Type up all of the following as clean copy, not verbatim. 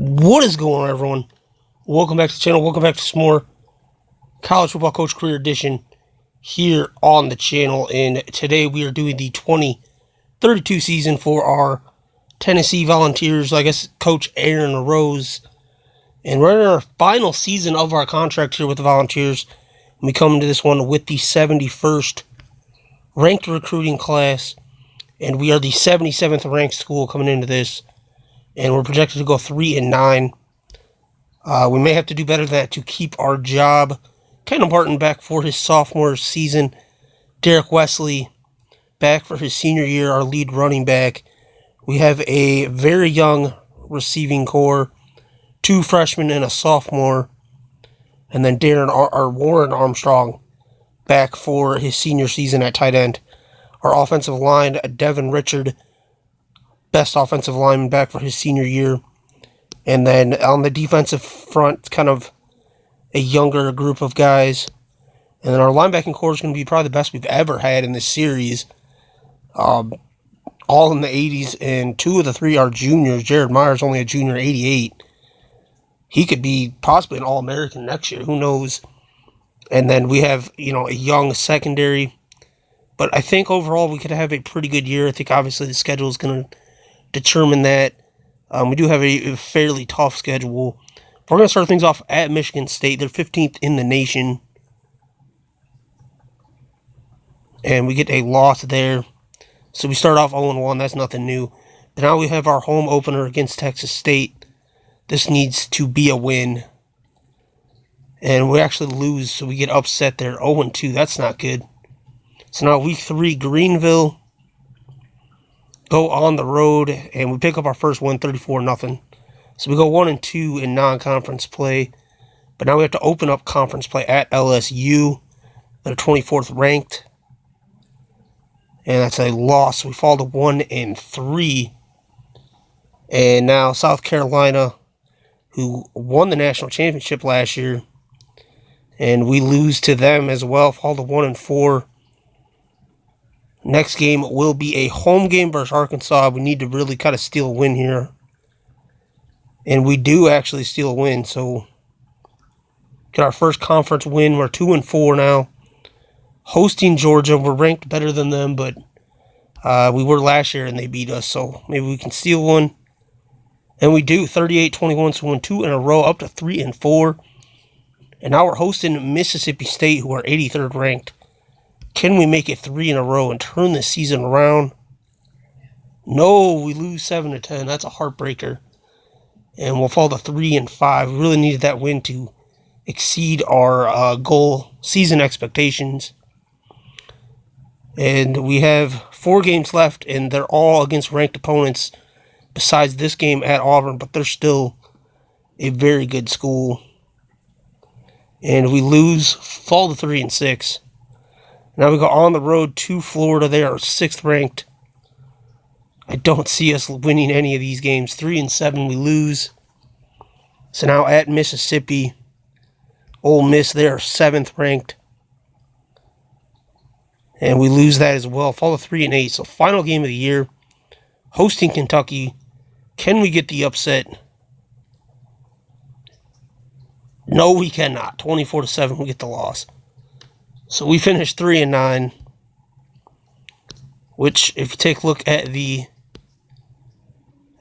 What is going on, everyone? Welcome back to the channel. Welcome back to some more College Football Coach Career Edition here on the channel. And today we are doing the 2032 season for our Tennessee Volunteers. I guess Coach Aaron Rose. And we're in our final season of our contract here with the Volunteers. We come into this one with the 71st ranked recruiting class. And we are the 77th ranked school coming into this. And we're projected to go 3-9. We may have to do better than that to keep our job. Kendall Barton back for his sophomore season. Derek Wesley back for his senior year, our lead running back. We have a very young receiving core. 2 freshmen and a sophomore. And then Warren Armstrong back for his senior season at tight end. Our offensive line, Devin Richard, best offensive lineman back for his senior year. And then on the defensive front, kind of a younger group of guys. And then our linebacking core is going to be probably the best we've ever had in this series. All in the 80s, and 2 of the 3 are juniors. Jared Myers only a junior, 88. He could be possibly an All-American next year. Who knows? And then we have, a young secondary. But I think overall we could have a pretty good year. I think obviously the schedule is going to determine that. We do have a fairly tough schedule. We're going to start things off at Michigan State. They're 15th in the nation. And we get a loss there. So we start off 0-1. That's nothing new. But now we have our home opener against Texas State. This needs to be a win. And we actually lose, so we get upset there. 0-2. That's not good. So now week 3, Greenville. Go on the road, and we pick up our first win, 34-0. So we go 1-2 in non-conference play. But now we have to open up conference play at LSU. They're 24th ranked. And that's a loss. We fall to 1-3. And now South Carolina, who won the national championship last year. And we lose to them as well, fall to 1-4. Next game will be a home game versus Arkansas. We need to really kind of steal a win here. And we do actually steal a win. So, get our first conference win. We're 2-4 now. Hosting Georgia. We're ranked better than them, but we were last year and they beat us. So, maybe we can steal one. And we do. 38-21. So, we win 2 in a row, up to 3-4. And now we're hosting Mississippi State, who are 83rd ranked. Can we make it 3 in a row and turn this season around? No, we lose 7-10. That's a heartbreaker. And we'll fall to 3-5. We really needed that win to exceed our goal season expectations. And we have 4 games left, and they're all against ranked opponents besides this game at Auburn, but they're still a very good school. And we lose, fall to 3-6. Now we go on the road to Florida. They are 6th ranked. I don't see us winning any of these games. 3-7, we lose. So now at Mississippi, Ole Miss, they are 7th ranked. And we lose that as well. Fall to 3-8. So final game of the year, hosting Kentucky. Can we get the upset? No, we cannot. 24-7, we get the loss. So we finished 3-9, which, if you take a look at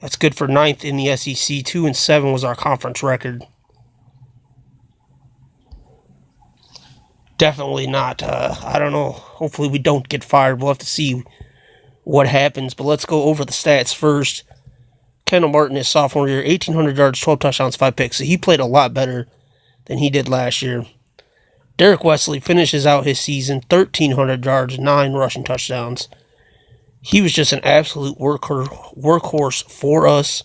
that's good for 9th in the SEC. 2-7 was our conference record. Definitely not. I don't know. Hopefully we don't get fired. We'll have to see what happens. But let's go over the stats first. Kendall Martin, his sophomore year, 1,800 yards, 12 touchdowns, 5 picks. So he played a lot better than he did last year. Derek Wesley finishes out his season, 1,300 yards, 9 rushing touchdowns. He was just an absolute workhorse for us.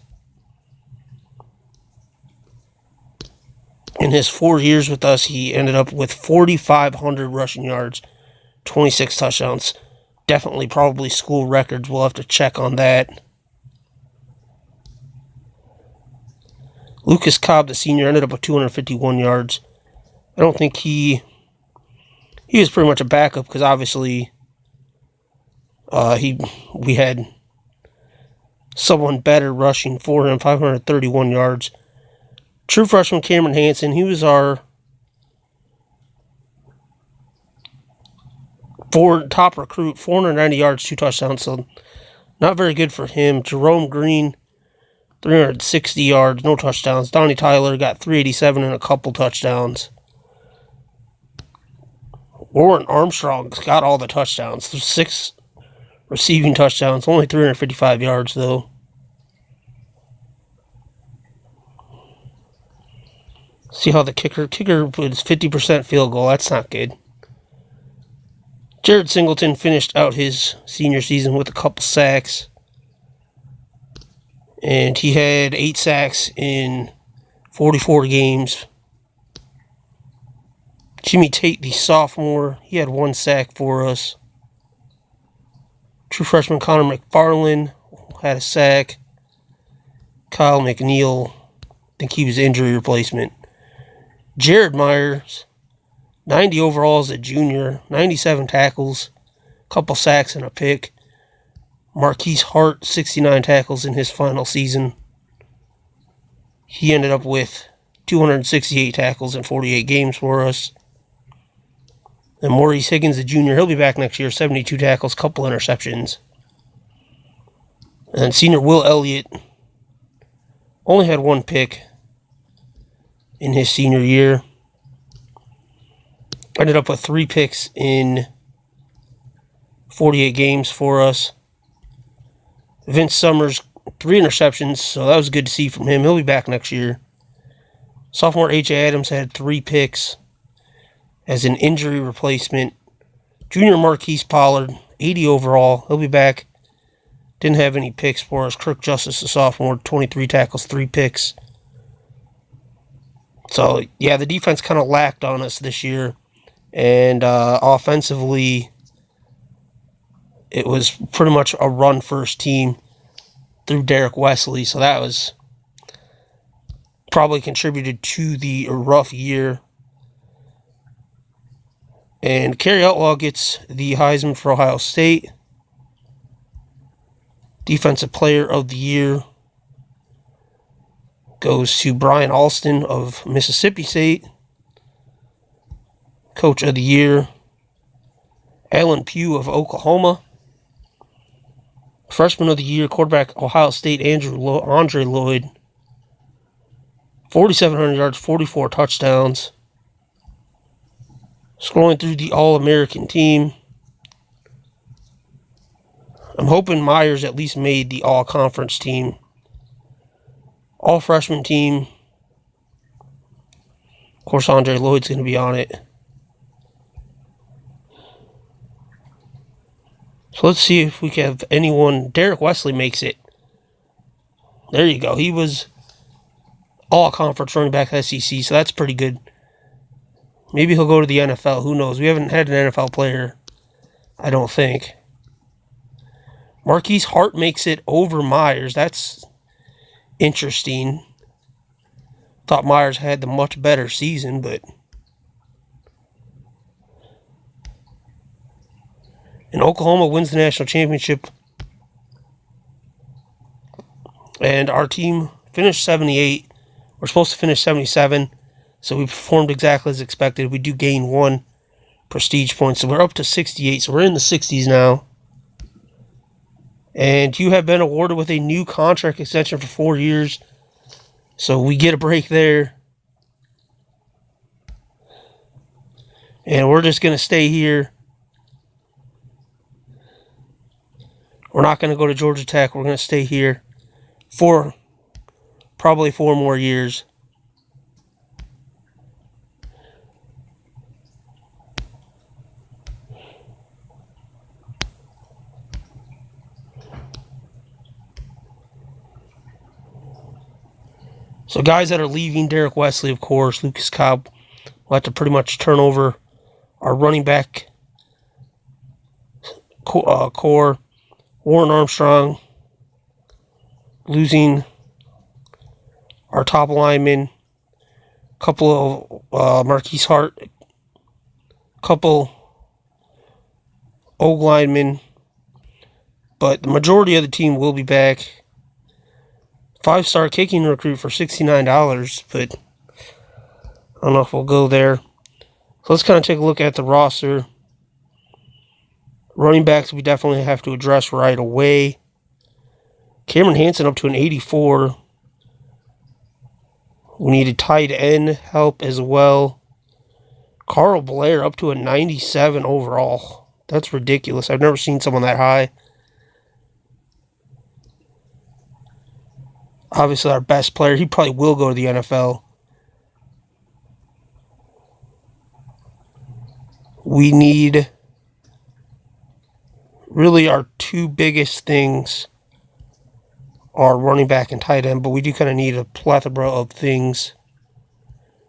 In his 4 years with us, he ended up with 4,500 rushing yards, 26 touchdowns. Definitely probably school records. We'll have to check on that. Lucas Cobb, the senior, ended up with 251 yards. I don't think he was pretty much a backup because obviously we had someone better rushing for him, 531 yards, True freshman Cameron Hansen, he was our top recruit, 490 yards, 2 touchdowns, so not very good for him. Jerome Green, 360 yards, no touchdowns. Donnie Tyler got 387 and a couple touchdowns. Warren Armstrong's got all the touchdowns. 6 receiving touchdowns, only 355 yards, though. See how the kicker was 50% field goal. That's not good. Jared Singleton finished out his senior season with a couple sacks. And he had 8 sacks in 44 games. Jimmy Tate, the sophomore, he had 1 sack for us. True freshman Connor McFarland had a sack. Kyle McNeil, I think he was injury replacement. Jared Myers, 90 overall as a junior, 97 tackles, couple sacks and a pick. Marquise Hart, 69 tackles in his final season. He ended up with 268 tackles in 48 games for us. And Maurice Higgins, the junior, he'll be back next year, 72 tackles, couple interceptions. And senior Will Elliott only had 1 pick in his senior year. Ended up with 3 picks in 48 games for us. Vince Summers, 3 interceptions, so that was good to see from him. He'll be back next year. Sophomore H.A. Adams had 3 picks as an injury replacement. Junior Marquise Pollard, 80 overall. He'll be back. Didn't have any picks for us. Kirk Justice, the sophomore, 23 tackles, 3 picks. So, yeah, the defense kind of lacked on us this year. And offensively, it was pretty much a run-first team through Derek Wesley. So that was probably contributed to the rough year. And Kerry Outlaw gets the Heisman for Ohio State. Defensive Player of the Year goes to Brian Alston of Mississippi State. Coach of the Year, Alan Pugh of Oklahoma. Freshman of the Year, quarterback Ohio State, Andre Lloyd. 4,700 yards, 44 touchdowns. Scrolling through the All-American team. I'm hoping Myers at least made the All-Conference team. All-Freshman team. Of course, Andre Lloyd's going to be on it. So let's see if we can have anyone. Derek Wesley makes it. There you go. He was All-Conference running back SEC, so that's pretty good. Maybe he'll go to the NFL. Who knows? We haven't had an NFL player, I don't think. Marquise Hart makes it over Myers. That's interesting. Thought Myers had the much better season, but... And Oklahoma wins the national championship. And our team finished 78. We're supposed to finish 77. So we performed exactly as expected. We do gain 1 prestige point. So we're up to 68. So we're in the 60s now. And you have been awarded with a new contract extension for 4 years. So we get a break there. And we're just going to stay here. We're not going to go to Georgia Tech. We're going to stay here for probably 4 more years. So guys that are leaving, Derek Wesley, of course, Lucas Cobb, will have to pretty much turn over our running back core. Warren Armstrong losing our top lineman, couple of Marquise Hart, couple old linemen, but the majority of the team will be back. 5-star kicking recruit for $69, but I don't know if we'll go there. So let's kind of take a look at the roster. Running backs we definitely have to address right away. Cameron Hansen up to an 84. We need a tight end help as well. Carl Blair up to a 97 overall. That's ridiculous. I've never seen someone that high. Obviously our best player. He probably will go to the NFL. We need really our two biggest things are running back and tight end, but we do kind of need a plethora of things.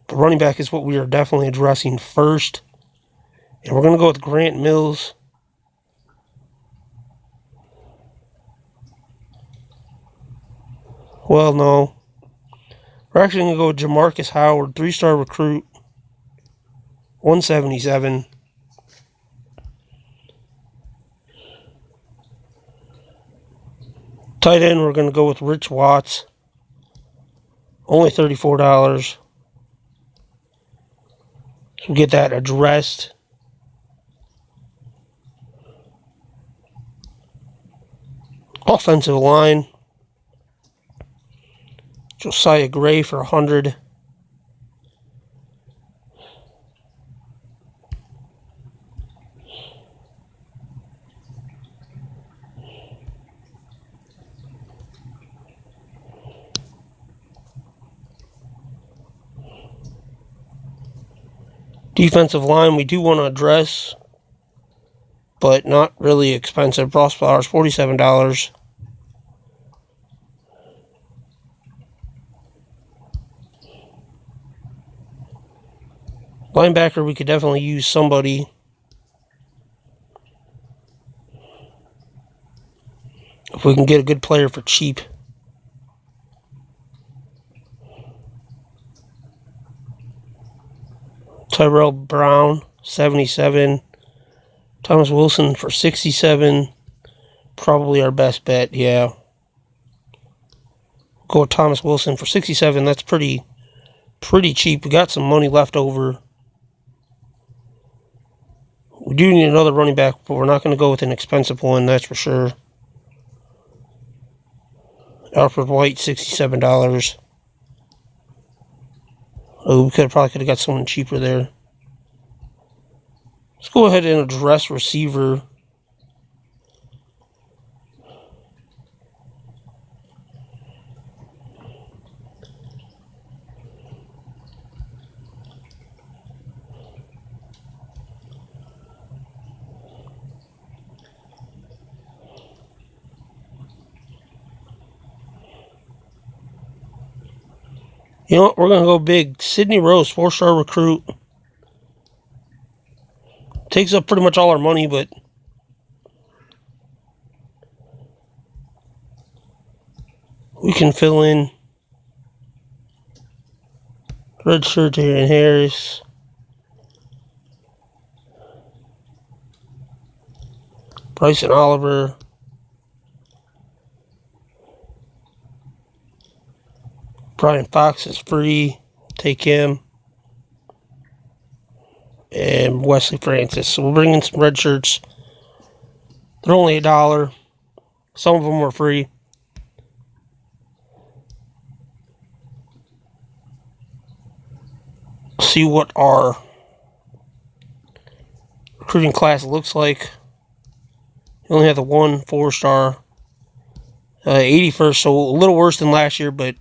The running back is what we are definitely addressing first. And we're going to go with Grant Mills. Well, no. We're actually going to go with Jamarcus Howard, 3-star recruit, 177. Tight end, we're going to go with Rich Watts, only $34. So we'll get that addressed. Offensive line, Josiah Gray for 100. Defensive line, we do want to address, but not really expensive. Ross Flowers, $47. Linebacker, we could definitely use somebody. If we can get a good player for cheap. Tyrell Brown, 77. Thomas Wilson for 67. Probably our best bet, yeah. Go with Thomas Wilson for 67. That's pretty cheap. We got some money left over. We do need another running back, but we're not going to go with an expensive one, that's for sure. Alfred White, $67. Oh, we probably could have got someone cheaper there. Let's go ahead and address receiver. You know what? We're going to go big. Sidney Rose, 4-star recruit. Takes up pretty much all our money, but we can fill in. Redshirt Aaron Harris. Bryson Oliver. Brian Fox is free. Take him. And Wesley Francis. So we'll bring in some red shirts. They're only $1. Some of them are free. See what our recruiting class looks like. We only have the one 4-star. 81st, so a little worse than last year, but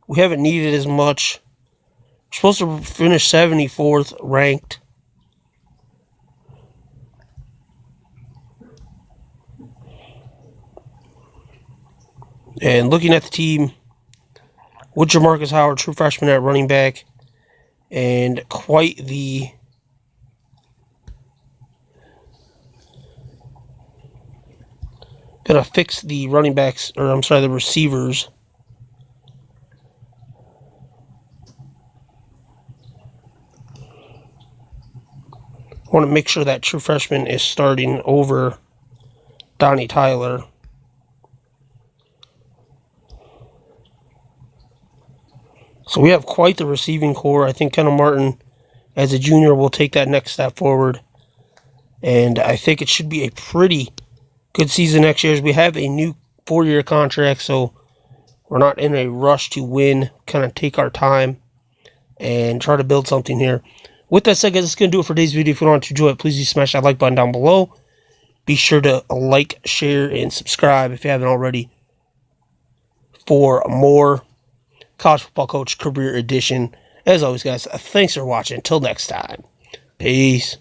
we haven't needed as much. We're supposed to finish 74th ranked. And looking at the team, with Jamarcus Howard, true freshman at running back, and quite the gonna fix the running backs, or I'm sorry, the receivers. I want to make sure that true freshman is starting over Donnie Tyler. So we have quite the receiving core. I think Kendall Martin, as a junior, will take that next step forward. And I think it should be a pretty good season next year, as we have a new 4-year contract, so we're not in a rush to win. Kind of take our time and try to build something here. With that said, guys, that's going to do it for today's video. If you want to enjoy it, please do smash that like button down below. Be sure to like, share, and subscribe if you haven't already for more College Football Coach Career Edition. As always, guys, thanks for watching. Until next time, peace.